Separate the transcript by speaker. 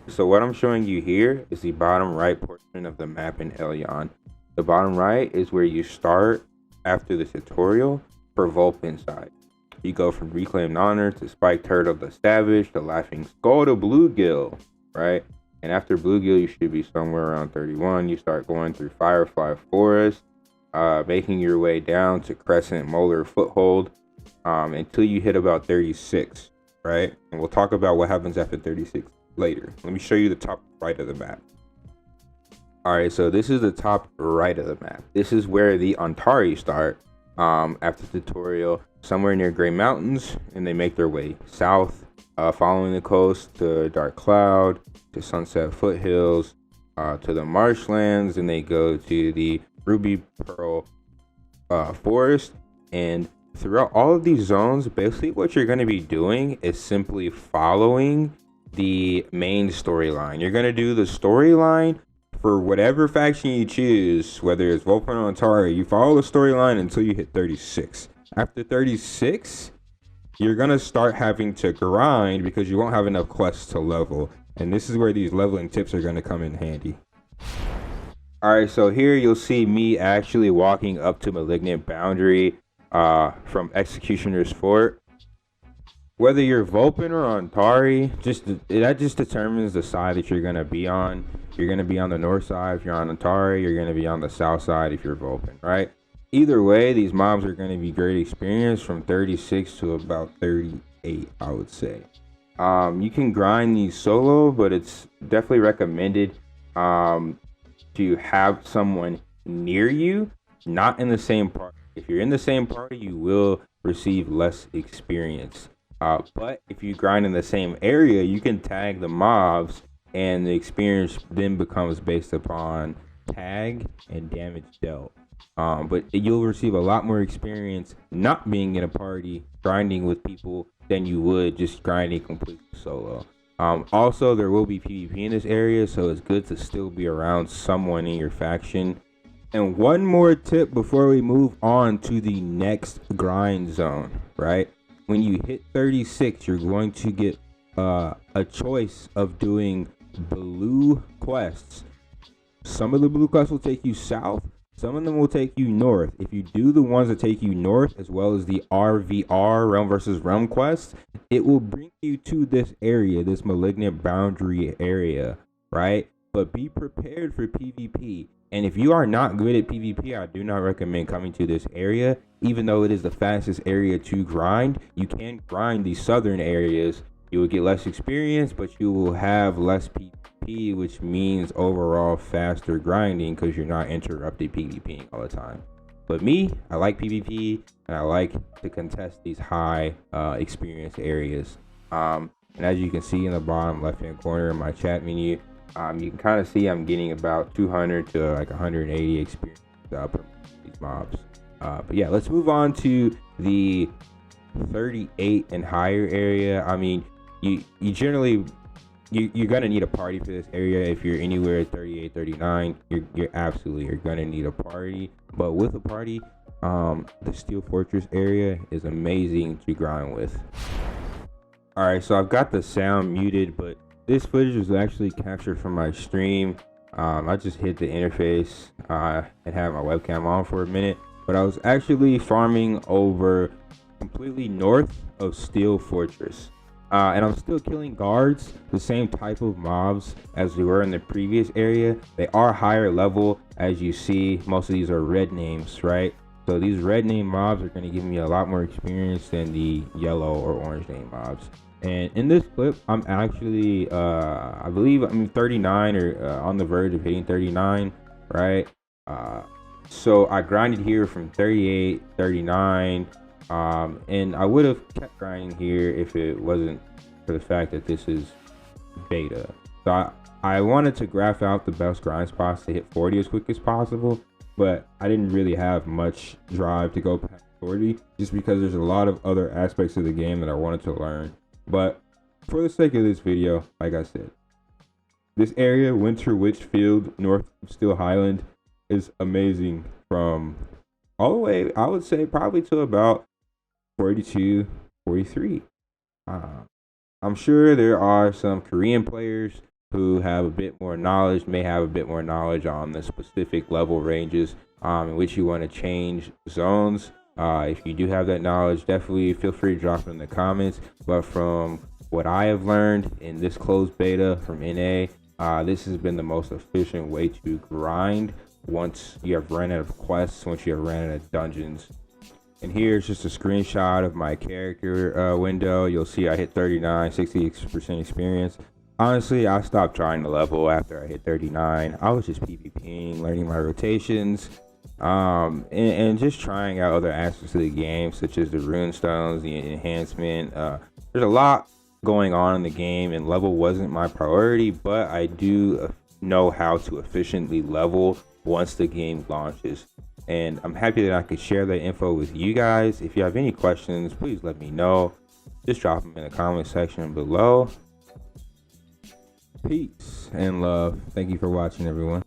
Speaker 1: So what I'm showing you here is the bottom right portion of the map in Elyon. The bottom right is where you start after the tutorial for Vulpenside. You go from Reclaimed Honor to Spike Turtle to Savage to Laughing Skull to Bluegill, right? And after Bluegill, you should be somewhere around 31. You start going through Firefly Forest, making your way down to Crescent Molar Foothold until you hit about 36, right? And we'll talk about what happens after 36 later. Let me show you the top right of the map. All right, so this is the top right of the map. This is where the Antari start after the tutorial, somewhere near Gray Mountains, and they make their way south, following the coast to Dark Cloud, to Sunset Foothills, to the Marshlands, and they go to the Ruby Pearl Forest. And throughout all of these zones, basically what you're going to be doing is simply following the main storyline. You're going to do the storyline for whatever faction you choose, whether it's Vulpin or Antari. You follow the storyline until you hit 36. After 36, you're going to start having to grind because you won't have enough quests to level. And this is where these leveling tips are going to come in handy. Alright, so here you'll see me actually walking up to Malignant Boundary from Executioner's Fort. Whether you're Vulpin or Antari, that just determines the side that you're gonna be on. You're gonna be on the north side if you're on Antari. You're gonna be on the south side if you're Vulpin, right? Either way, these mobs are gonna be great experience from 36 to about 38, I would say. You can grind these solo, but it's definitely recommended to have someone near you, not in the same party. If you're in the same party, you will receive less experience. But if you grind in the same area, you can tag the mobs, and the experience then becomes based upon tag and damage dealt. But you'll receive a lot more experience not being in a party, grinding with people, than you would just grinding completely solo. Also, there will be PvP in this area, so it's good to still be around someone in your faction. And one more tip before we move on to the next grind zone, right? When you hit 36, you're going to get a choice of doing blue quests. Some of the blue quests will take you south. Some of them will take you north. If you do the ones that take you north, as well as the RVR, Realm versus Realm quest, it will bring you to this area, this Malignant Boundary area, right? But be prepared for PvP. And if you are not good at PvP, I do not recommend coming to this area. Even though it is the fastest area to grind, you can grind the southern areas. You will get less experience, but you will have less PvP, which means overall faster grinding because you're not interrupted PvPing all the time. But me, I like PvP, and I like to contest these high experience areas. And as you can see in the bottom left-hand corner of my chat menu, you can kind of see I'm getting about 200 to like 180 experience per these mobs. But yeah, let's move on to the 38 and higher area. I mean, you generally you're gonna need a party for this area. If you're anywhere at 38, 39, you're absolutely gonna need a party. But with a party, the Steel Fortress area is amazing to grind with. All right, so I've got the sound muted, but this footage was actually captured from my stream. I just hit the interface and had my webcam on for a minute, but I was actually farming over completely north of Steel Fortress. And I'm still killing guards, the same type of mobs as we were in the previous area. They are higher level, as you see. Most of these are red names, right? So these red name mobs are going to give me a lot more experience than the yellow or orange name mobs. And in this clip, I'm actually, I believe I'm 39 or on the verge of hitting 39, right? So I grinded here from 38, 39, and I would have kept grinding here if it wasn't for the fact that this is beta. So I wanted to graph out the best grind spots to hit 40 as quick as possible, but I didn't really have much drive to go past 40 just because there's a lot of other aspects of the game that I wanted to learn. But for the sake of this video, like I said, this area, Winter Witch Field, north of Steel Highland, is amazing from all the way, I would say, probably to about 42, 43. I'm sure there are some Korean players who have a bit more knowledge may have a bit more knowledge on the specific level ranges in which you want to change zones. If you do have that knowledge, definitely feel free to drop it in the comments. But from what I have learned in this closed beta from NA, this has been the most efficient way to grind once you have ran out of quests, once you have ran out of dungeons. And here's just a screenshot of my character window. You'll see I hit 39, 60% experience. Honestly, I stopped trying to level after I hit 39. I was just PvPing, learning my rotations, and just trying out other aspects of the game, such as the rune stones, the enhancement. There's a lot going on in the game, and level wasn't my priority, but I do know how to efficiently level once the game launches. And I'm happy that I could share that info with you guys. If you have any questions, please let me know. Just drop them in the comment section below. Peace and love. Thank you for watching, everyone.